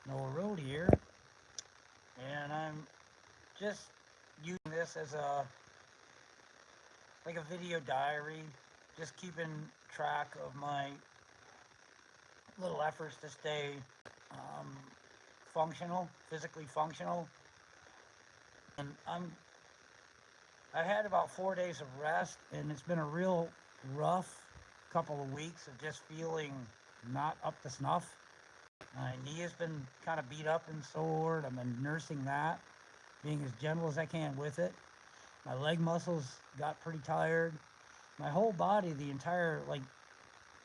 Noah Road here, and I'm just using this as a like a video diary, just keeping track of my little efforts to stay um, functional, physically functional. And I had about 4 days of rest, and it's been a real rough couple of weeks of just feeling not up to snuff. My knee has been kind of beat up and sore. I've been nursing that, being as gentle as I can with it. My leg muscles got pretty tired. My whole body, the entire, like,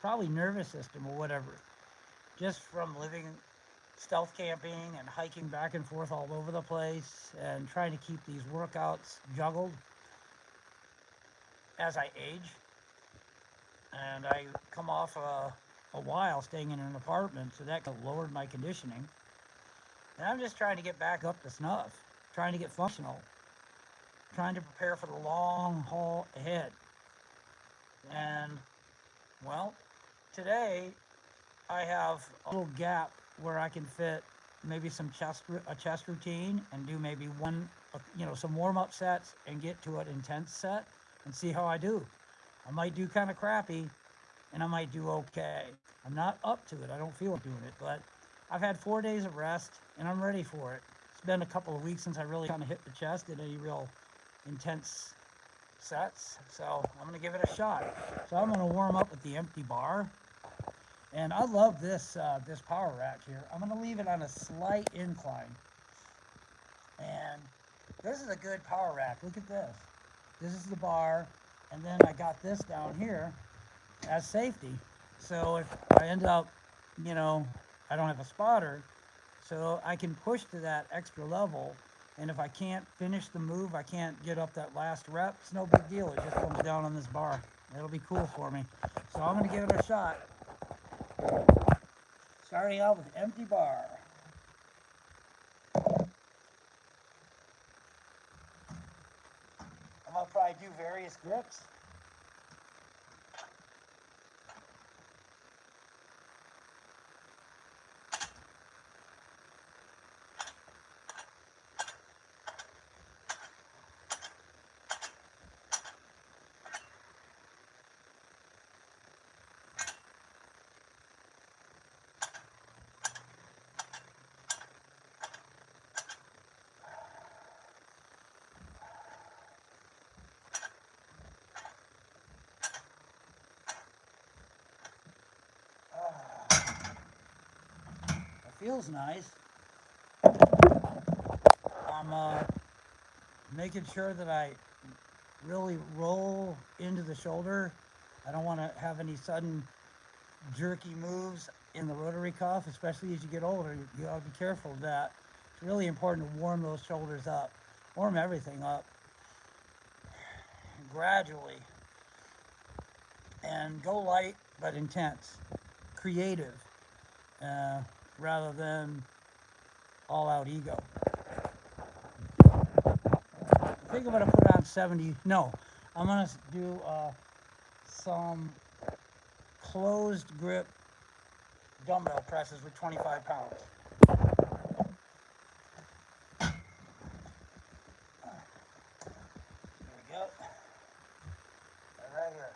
probably nervous system or whatever, just from living stealth camping and hiking back and forth all over the place and trying to keep these workouts juggled as I age. And I come off a while staying in an apartment, so that lowered my conditioning. And I'm just trying to get back up to snuff, trying to get functional, trying to prepare for the long haul ahead. And, well, today I have a little gap where I can fit maybe a chest routine and do maybe some warm up sets and get to an intense set and see how I do. I might do kind of crappy and I might do okay. I'm not up to it. I don't feel like doing it, but I've had 4 days of rest and I'm ready for it. It's been a couple of weeks since I really kind of hit the chest in any real intense sets, so I'm going to give it a shot. So I'm going to warm up with the empty bar. And I love this power rack here. I'm going to leave it on a slight incline. And this is a good power rack. Look at this. This is the bar. And then I got this down here as safety. So if I end up, you know, I don't have a spotter, so I can push to that extra level. And if I can't finish the move, I can't get up that last rep, it's no big deal. It just comes down on this bar. It'll be cool for me. So I'm going to give it a shot. Starting out with empty bar. I'm going to probably do various grips. It feels nice. I'm making sure that I really roll into the shoulder. I don't want to have any sudden jerky moves in the rotary cuff, especially as you get older. You got to be careful of that. It's really important to warm those shoulders up, warm everything up gradually, and go light but intense, creative, uh, rather than all out ego. I think I'm going to put on 70. No, I'm going to do some closed grip dumbbell presses with 25 pounds. Here we go. Right here.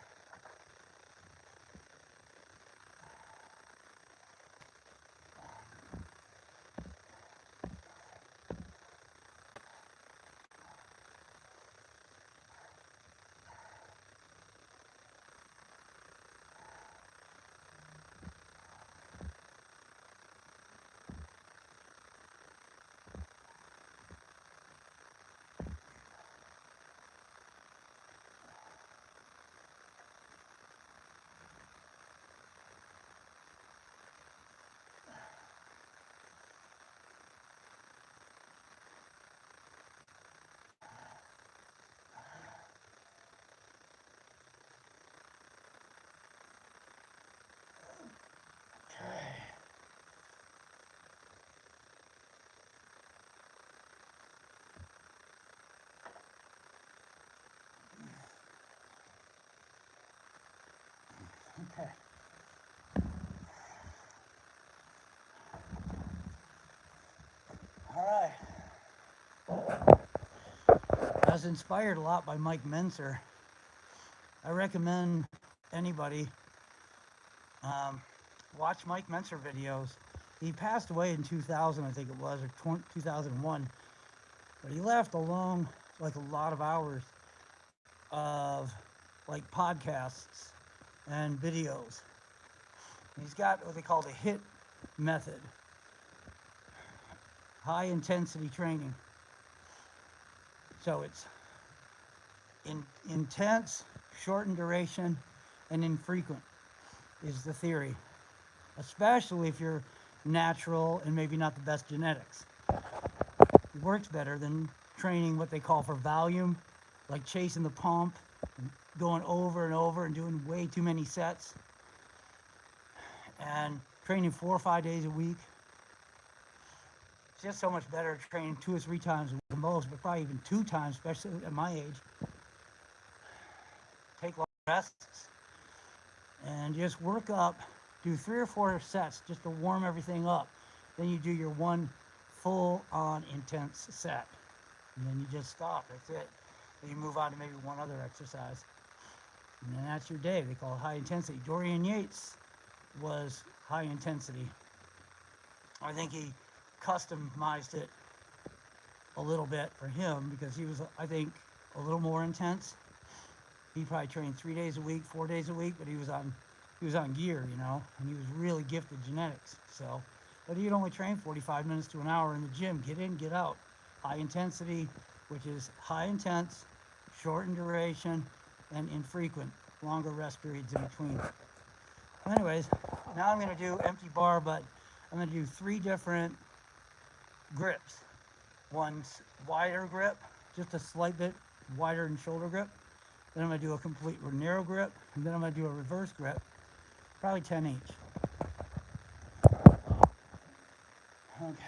was inspired a lot by Mike Mentzer. I recommend anybody um, watch Mike Mentzer videos. He passed away in 2000, I think it was, or 2001. But he left along like a lot of hours of like podcasts and videos. He's got what they call the HIT method, high intensity training. So it's intense, short in duration, and infrequent is the theory, especially if you're natural and maybe not the best genetics. It works better than training what they call for volume, like chasing the pump, and going over and over and doing way too many sets, and training 4 or 5 days a week. It's just so much better training 2 or 3 times a week at most, but probably even 2 times, especially at my age. Take long rests and just work up. Do 3 or 4 sets just to warm everything up. Then you do your one full-on intense set, and then you just stop. That's it. Then you move on to maybe one other exercise, and then that's your day. They call it high intensity. Dorian Yates was high intensity. I think he customized it a little bit for him because he was, I think, a little more intense. He probably trained 3 days a week, 4 days a week, but he was on gear, you know, and he was really gifted genetics. So, but he'd only train 45 minutes to an hour in the gym. Get in, get out. High intensity, which is high intense, short in duration, and infrequent, longer rest periods in between. Anyways, now I'm going to do empty bar, but I'm going to do 3 different grips. One's wider grip, just a slight bit wider than shoulder grip. Then I'm going to do a complete narrow grip, and then I'm going to do a reverse grip, probably 10 each. Okay.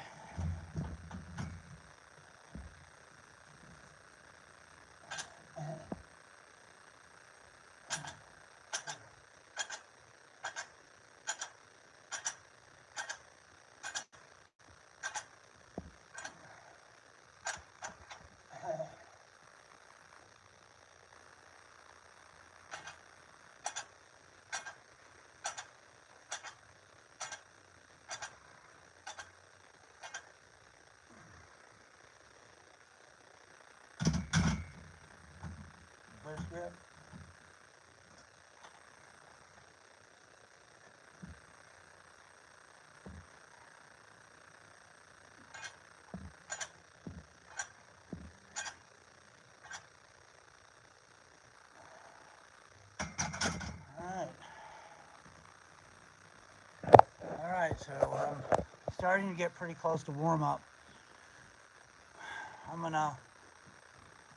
Reverse grip. All right, so starting to get pretty close to warm up. I'm gonna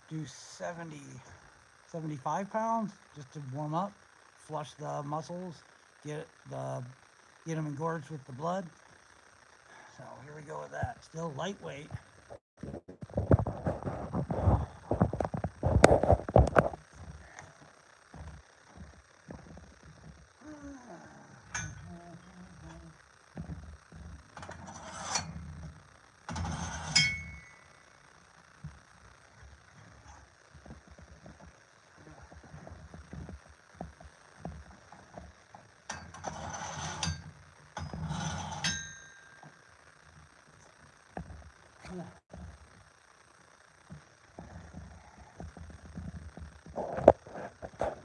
do 70, 75 pounds just to warm up, flush the muscles, get them engorged with the blood. So here we go with that. Still lightweight.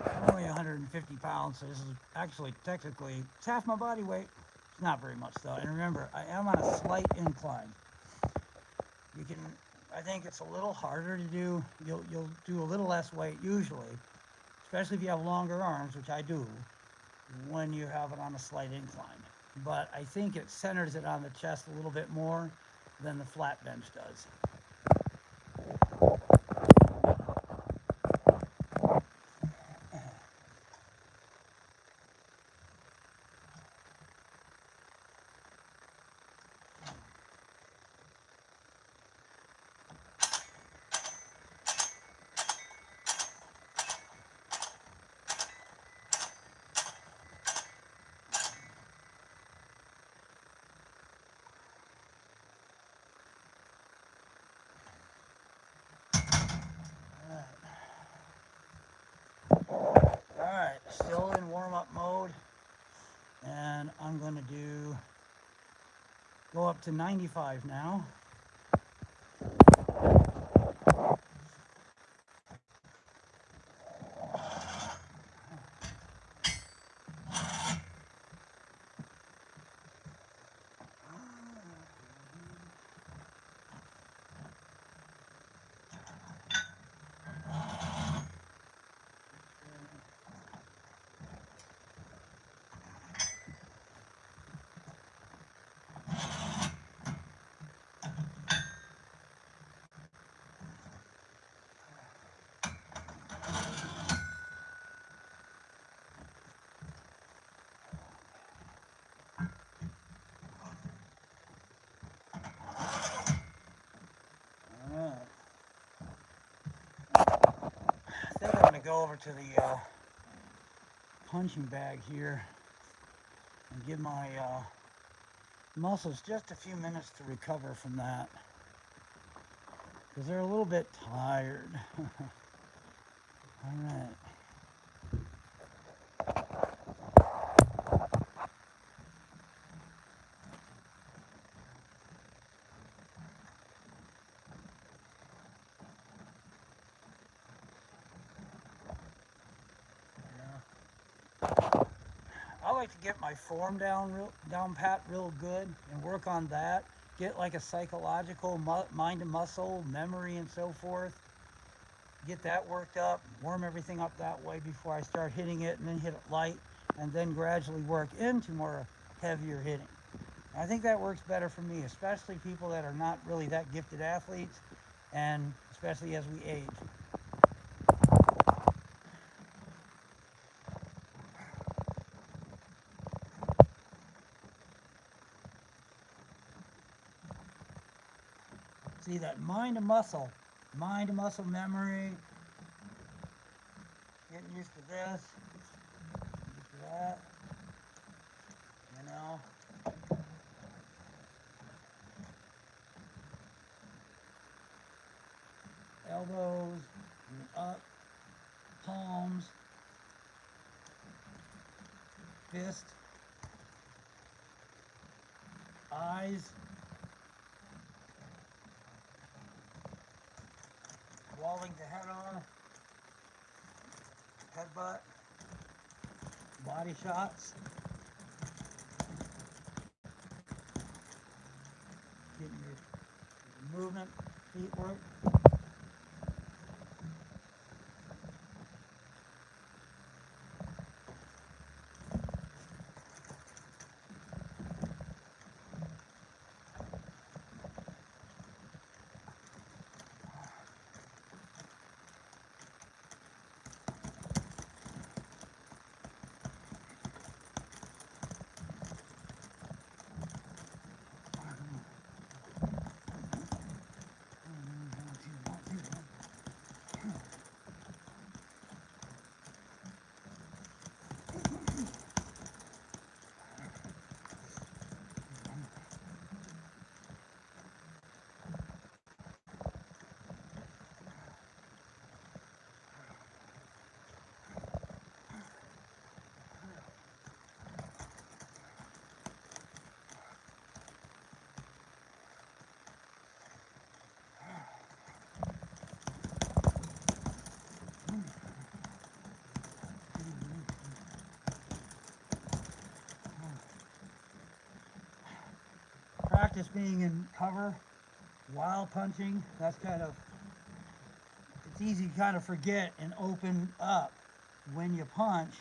I'm only 150 pounds, so this is actually technically, it's half my body weight. It's not very much though. And remember, I am on a slight incline. You can, I think it's a little harder to do. You'll do a little less weight usually, especially if you have longer arms, which I do, when you have it on a slight incline. But I think it centers it on the chest a little bit more than the flat bench does. I'm going to go up to 95 now. I think I'm going to go over to the punching bag here and give my muscles just a few minutes to recover from that, because they're a little bit tired. All right. I like to get my form down pat real good and work on that. Get like a psychological mind and muscle memory and so forth. Get that worked up, warm everything up that way before I start hitting it, and then hit it light, and then gradually work into more heavier hitting. I think that works better for me, especially people that are not really that gifted athletes, and especially as we age. See, that mind to muscle memory, getting used to this, used to that, you know. Elbows, up, palms, fist, eyes, walling the head on, headbutt, body shots, getting your movement, feet work. Practice being in cover while punching. That's it's easy to kind of forget and open up when you punch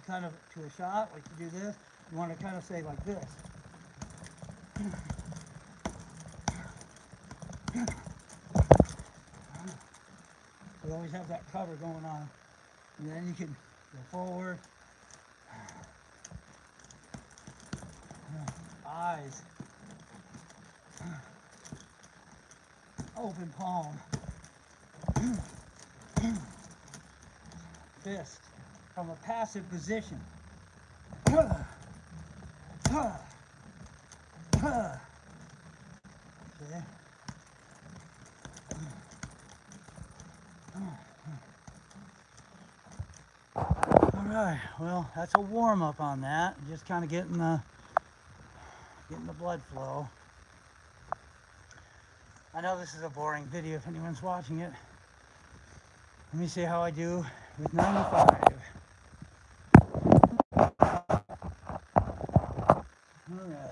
to a shot, like you do this. You want to kind of say like this. You always have that cover going on. And then you can go forward. Eyes. Open palm. Fist from a passive position. Okay. All right, well, that's a warm-up on that. Just kind of getting the getting the blood flow. I know this is a boring video if anyone's watching it. Let me see how I do with 95. All right.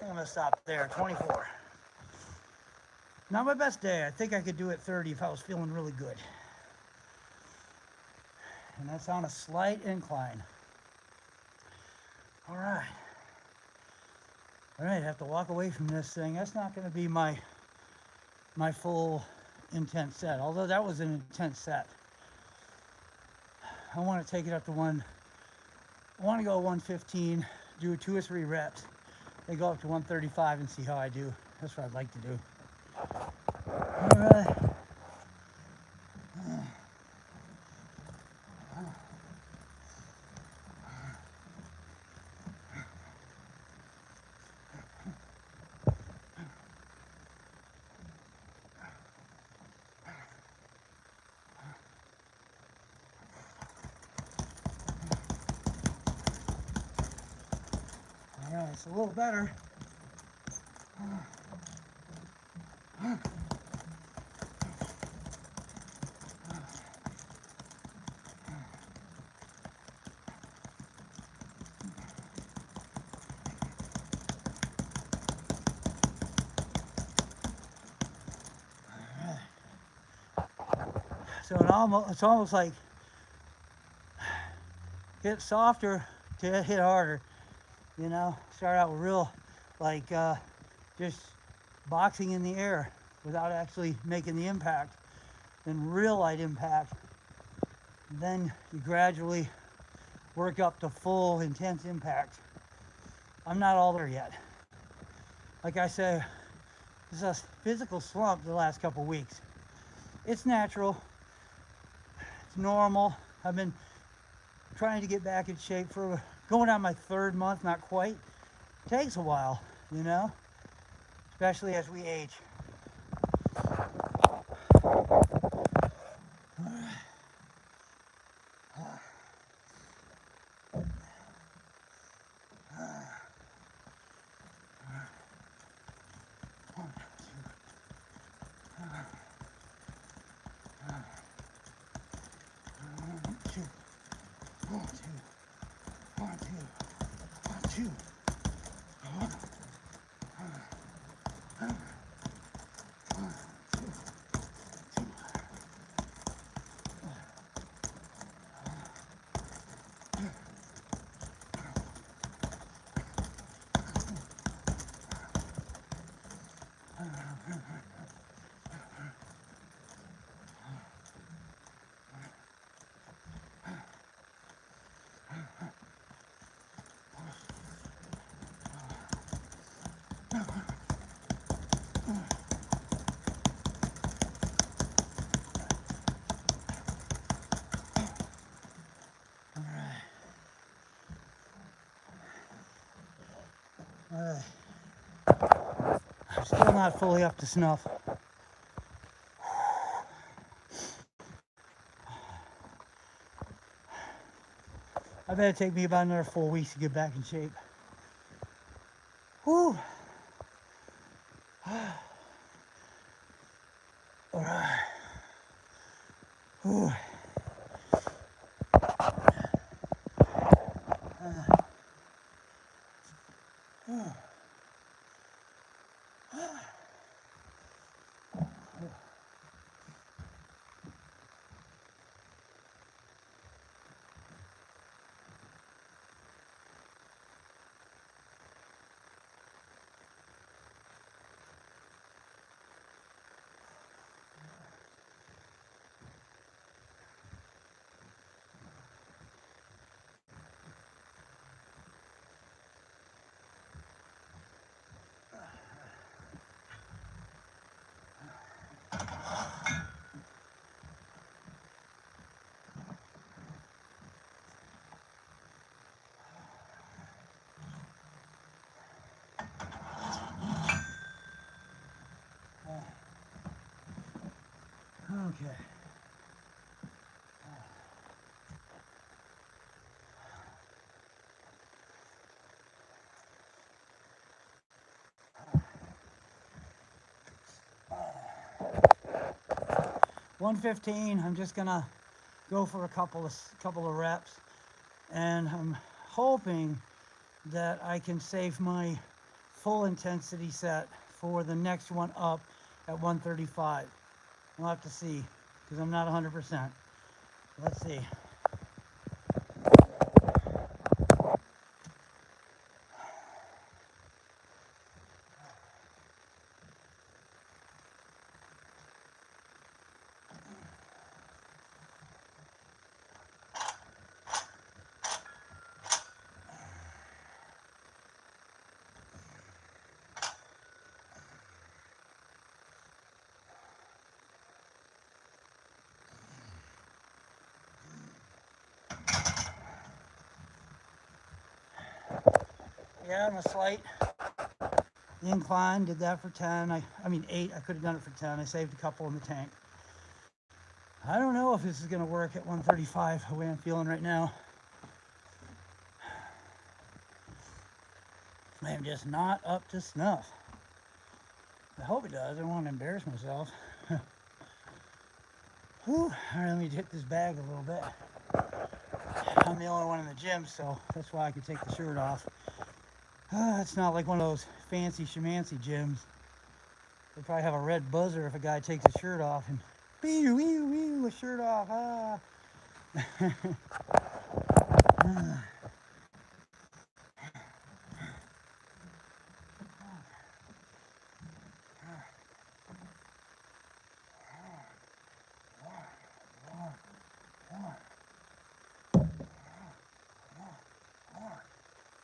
I'm gonna stop there, 24. Not my best day. I think I could do it 30 if I was feeling really good. And that's on a slight incline. All right. All right, I have to walk away from this thing. That's not gonna be my full intense set, although that was an intense set. I want to take it up to I want to go 115, do 2 or 3 reps, then go up to 135 and see how I do. That's what I'd like to do. All right. All right, it's a little better. So it's almost like hit softer to hit harder, you know. Start out with real, like just boxing in the air without actually making the impact, then real light impact. Then you gradually work up to full intense impact. I'm not all there yet. Like I said, this is a physical slump the last couple weeks. It's natural. It's normal. I've been trying to get back in shape for going on my 3rd month, not quite. It takes a while, you know, especially as we age. I'm still not fully up to snuff. I bet it'd take me about another 4 weeks to get back in shape. Whew. All right. Whew. 115, I'm just gonna go for a couple of reps, and I'm hoping that I can save my full intensity set for the next one up at 135. We'll have to see, because I'm not 100%. Let's see. Yeah, I'm a slight incline. Did that for 10. I mean 8. I could have done it for 10. I saved a couple in the tank. I don't know if this is going to work at 135 the way I'm feeling right now. I'm just not up to snuff. I hope it does. I don't want to embarrass myself. Whew. All right, let me hit this bag a little bit. I'm the only one in the gym, so that's why I can take the shirt off. It's not like one of those fancy schmancy gyms. They probably have a red buzzer if a guy takes his shirt off and wee wee wee with shirt off.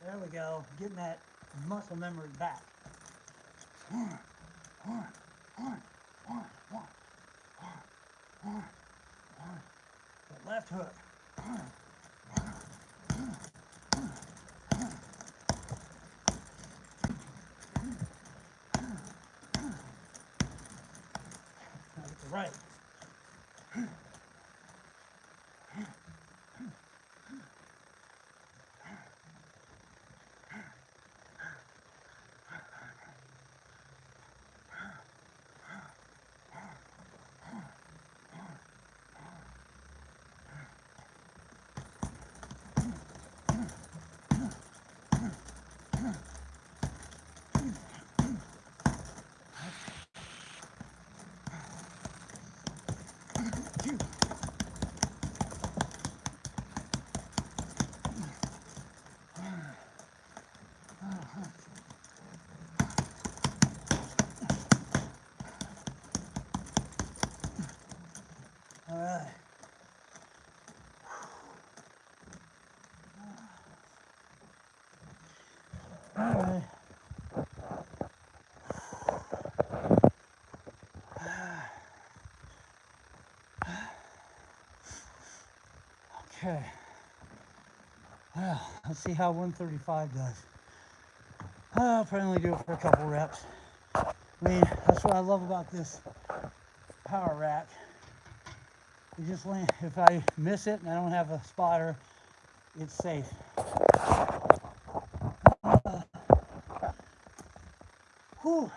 There we go. Getting that muscle memory back. The left hook. Now get the right. All right. All right. Okay. Well, let's see how 135 does. I'll probably do it for a couple reps. I mean, that's what I love about this power rack. You just land, if I miss it and I don't have a spotter, it's safe. Whew.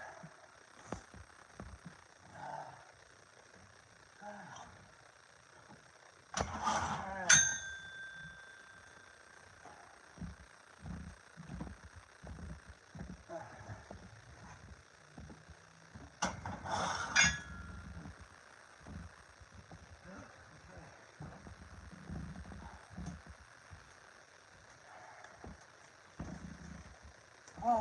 Okay.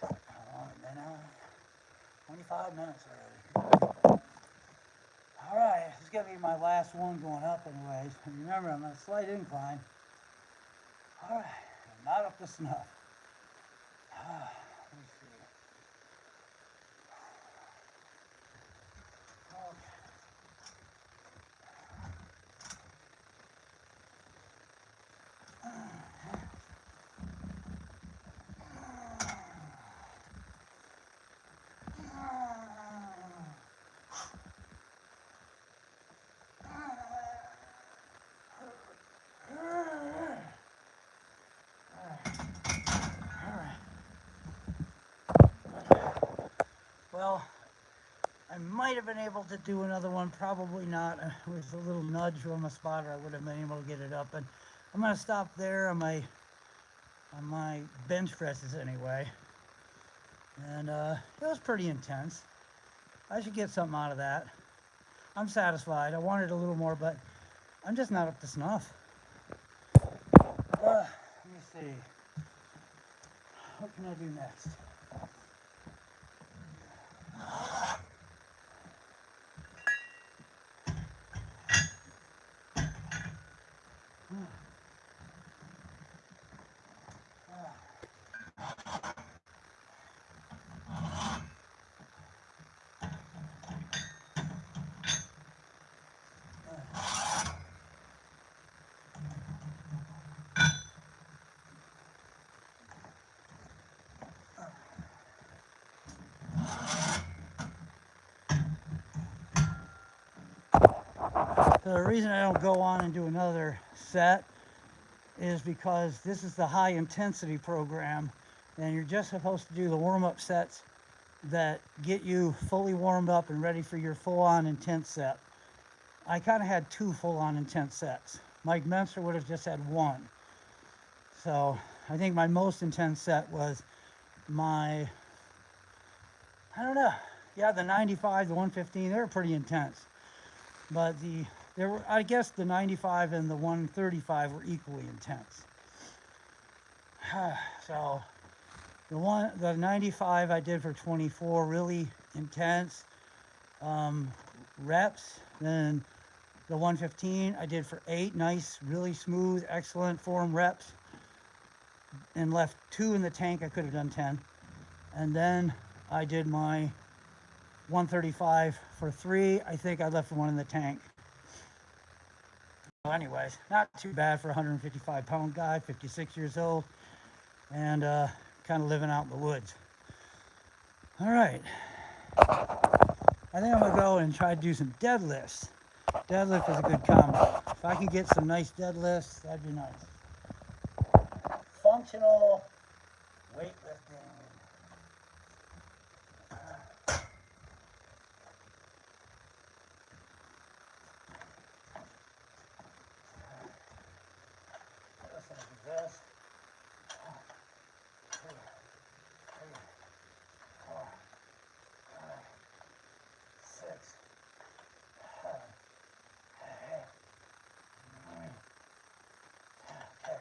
How long has it been now? 25 minutes already. All right, this is gonna be my last one going up anyways. And remember, I'm on a slight incline. All right, I'm not up to snuff. Let me see. Well, I might have been able to do another one, probably not. With a little nudge from a spotter, I would have been able to get it up. But I'm gonna stop there on my bench presses anyway. And it was pretty intense. I should get something out of that. I'm satisfied. I wanted a little more, but I'm just not up to snuff. Let me see. What can I do next? So the reason I don't go on and do another set is because this is the high intensity program, and you're just supposed to do the warm-up sets that get you fully warmed up and ready for your full-on intense set. I kind of had 2 full-on intense sets. Mike Menser would have just had 1. So I think my most intense set was my, I don't know, yeah, the 95, the 115, they were pretty intense. But I guess the 95 and the 135 were equally intense. So the 95 I did for 24, really intense reps. Then the 115 I did for 8, nice, really smooth, excellent form reps, and left 2 in the tank. I could have done 10. And then I did my 135 for 3. I think I left 1 in the tank. Well, anyways, not too bad for a 155-pound guy, 56 years old, and kind of living out in the woods. All right. I think I'm going to go and try to do some deadlifts. Deadlift is a good combo. If I can get some nice deadlifts, that'd be nice. Functional weightlifting. This. 2, 3, 4, 5, 6, 7, 8, 9, 10. Okay.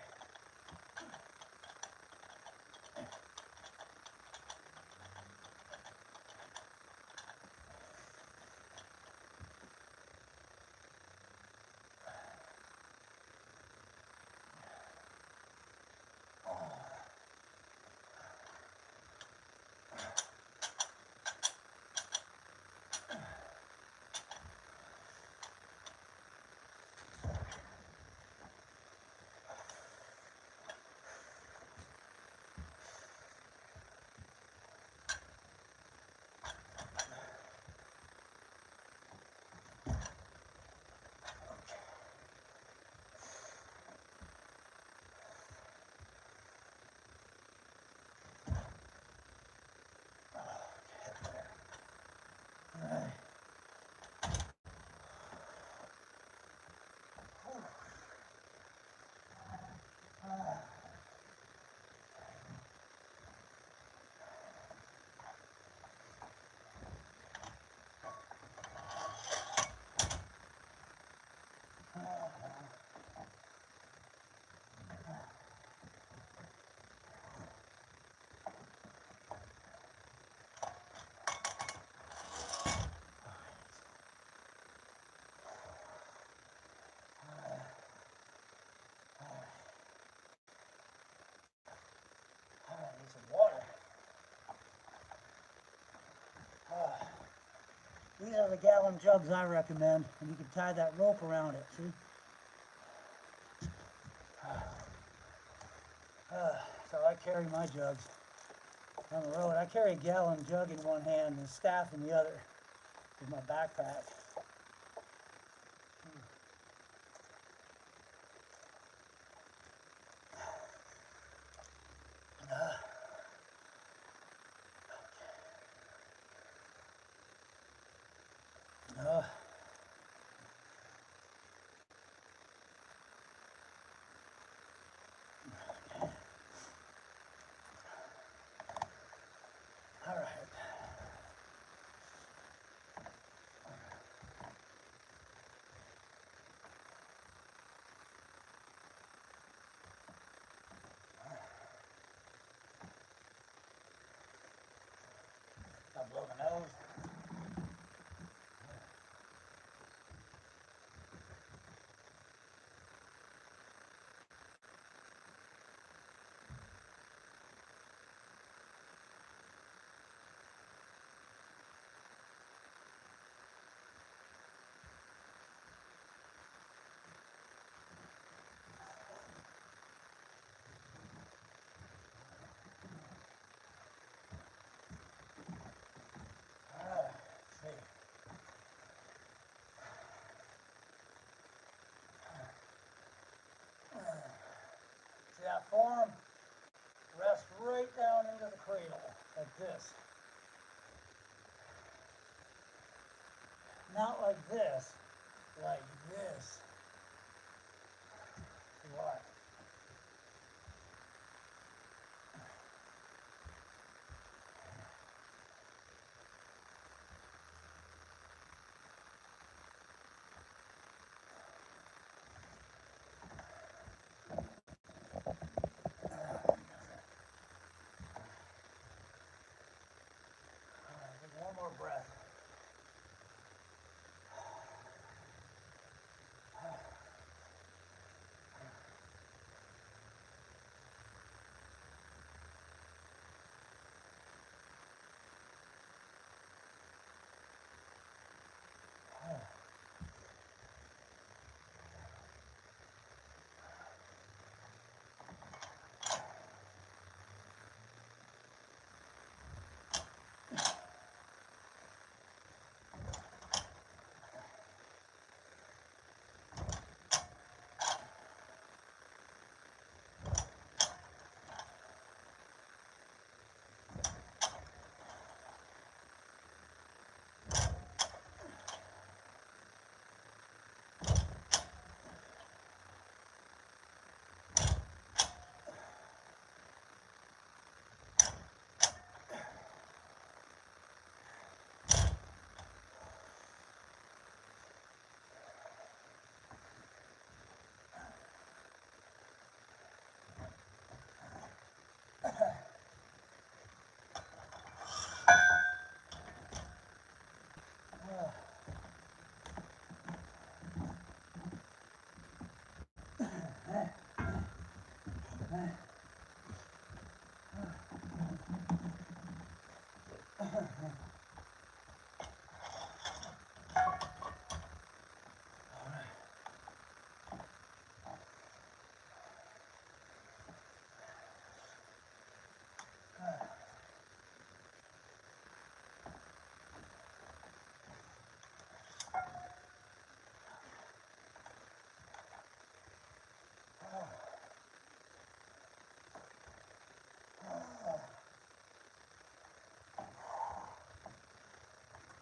Need some water. These are the gallon jugs I recommend, and you can tie that rope around it, see? So I carry my jugs on the road. I carry a gallon jug in one hand and a staff in the other with my backpack. to blow the nose. Let's see. See that form? Rest right down into the cradle, like this. Not like this, like this. See what? Take one more breath.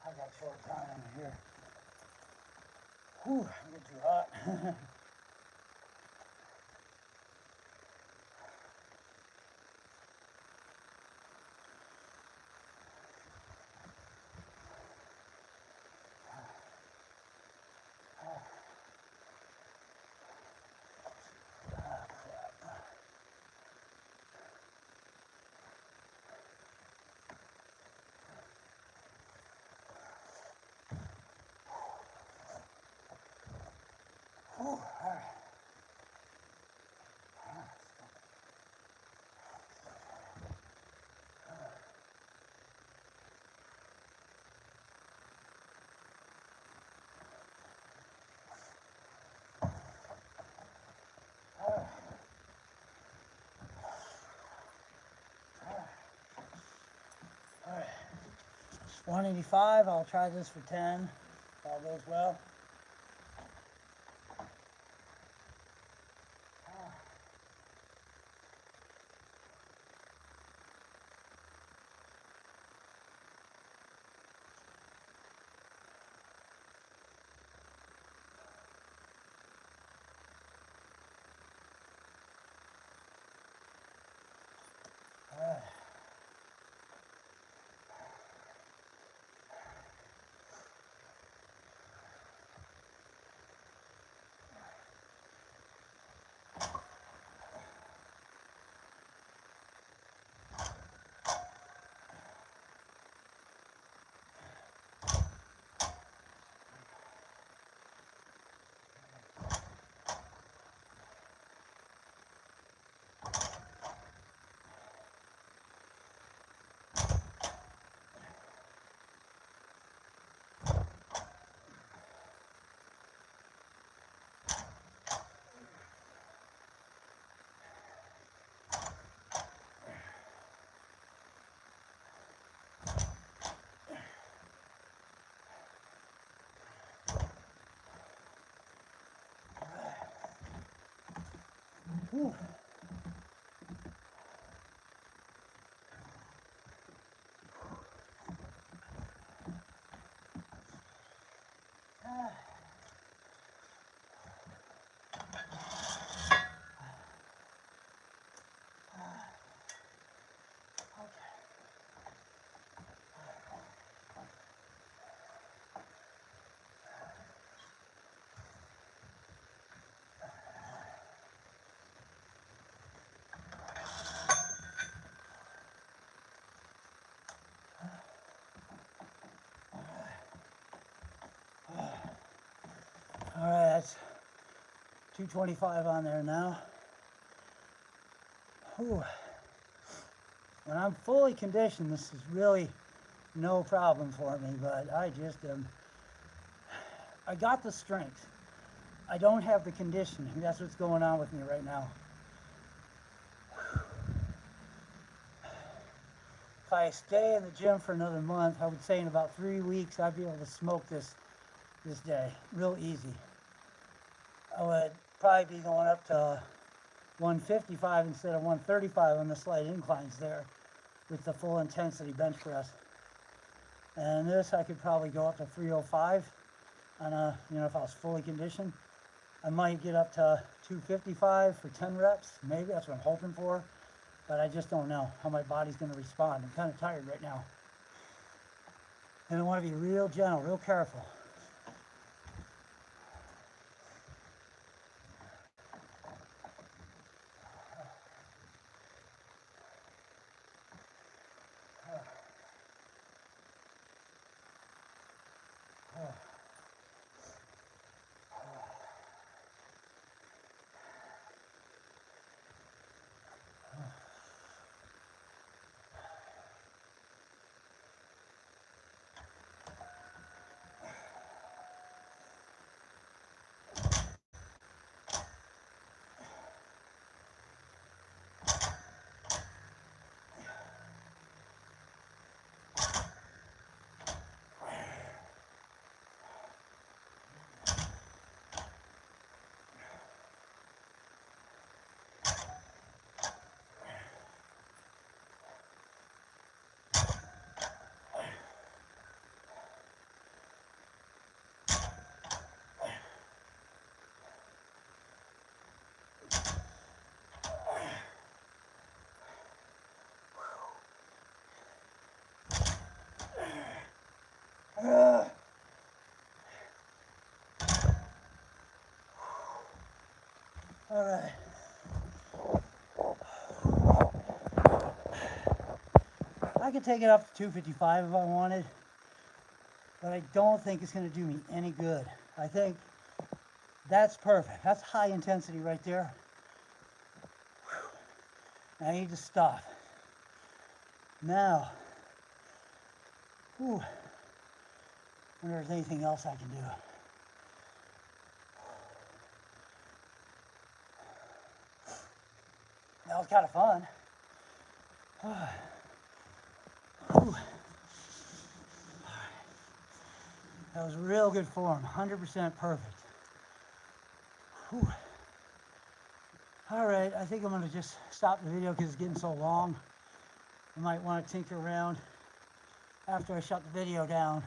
I got short time here. Whew, I'm getting too hot. Whew, all right. All right. It's 185. I'll try this for 10. If all goes well. All right. Whew. All right, that's 225 on there now. Whew. When I'm fully conditioned, this is really no problem for me, but I just I got the strength. I don't have the conditioning. That's what's going on with me right now. If I stay in the gym for another month, I would say in about 3 weeks, I'd be able to smoke this day real easy. I would probably be going up to 155 instead of 135 on the slight inclines there with the full intensity bench press. And this I could probably go up to 305 on a, if I was fully conditioned. I might get up to 255 for 10 reps. Maybe that's what I'm hoping for, but I just don't know how my body's going to respond. I'm kind of tired right now. And I want to be real gentle, real careful. All right. I could take it up to 255 if I wanted, but I don't think it's going to do me any good. I think that's perfect. That's high intensity right there. I need to stop. Now, wonder if there's anything else I can do. That was kind of fun. That was real good form, 100% perfect. Whew. All right, I think I'm gonna just stop the video because it's getting so long. I might want to tinker around after I shut the video down.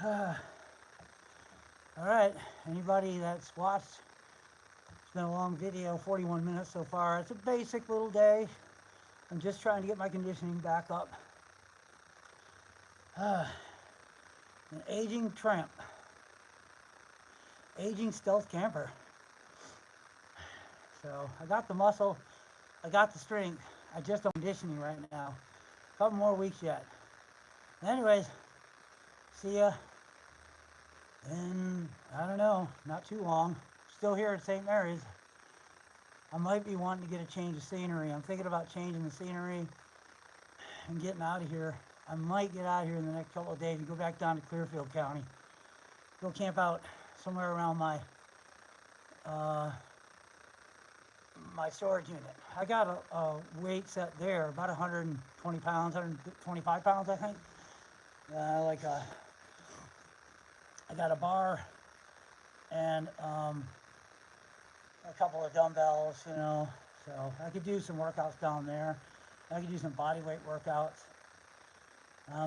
All right, anybody that's watched, it's been a long video, 41 minutes so far. It's a basic little day. I'm just trying to get my conditioning back up. An aging tramp. Aging stealth camper. So I got the muscle, I got the strength, I just don't conditioning right now. A couple more weeks yet. Anyways, see ya in, I don't know, not too long. Still here at St. Mary's. I might be wanting to get a change of scenery. I'm thinking about changing the scenery and getting out of here. I might get out of here in the next couple of days and go back down to Clearfield County. Go camp out somewhere around my my storage unit. I got a weight set there, about 120 pounds, 125 pounds, I think. I got a bar and a couple of dumbbells, you know, so I could do some workouts down there. I could do some body weight workouts.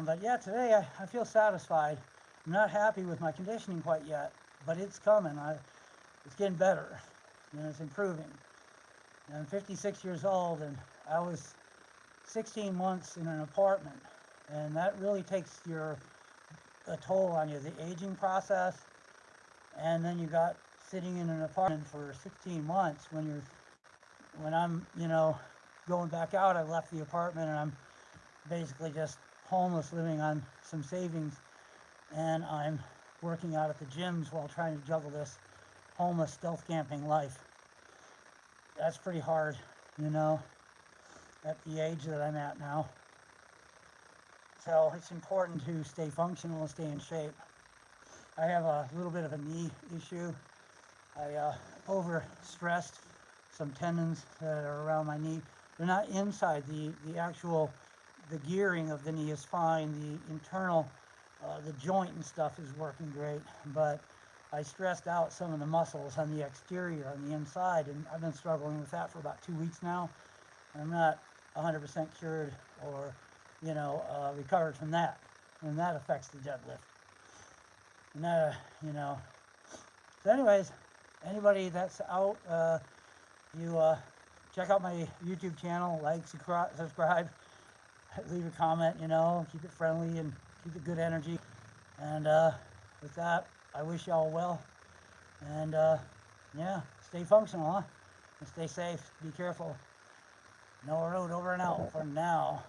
But yeah, today I feel satisfied. I'm not happy with my conditioning quite yet, but it's coming. It's getting better, and it's improving. And I'm 56 years old, and I was 16 months in an apartment, and that really takes a toll on you, the aging process. And then you got sitting in an apartment for 16 months when I'm, you know, going back out. I left the apartment and I'm basically just homeless, living on some savings, and I'm working out at the gyms while trying to juggle this homeless stealth camping life. That's pretty hard, you know, at the age that I'm at now. So it's important to stay functional and stay in shape. I have a little bit of a knee issue. I overstressed some tendons that are around my knee. They're not inside. The gearing of the knee is fine. The internal, the joint and stuff is working great, but I stressed out some of the muscles on the exterior, on the inside, and I've been struggling with that for about 2 weeks now. I'm not 100% cured or, you know, recovered from that, and that affects the deadlift. And that, you know. So anyways, anybody that's out, check out my YouTube channel, like, subscribe, leave a comment, you know, keep it friendly and keep it good energy. And with that, I wish y'all well. And yeah, stay functional, huh? And stay safe, be careful. Noah Road over and out for now.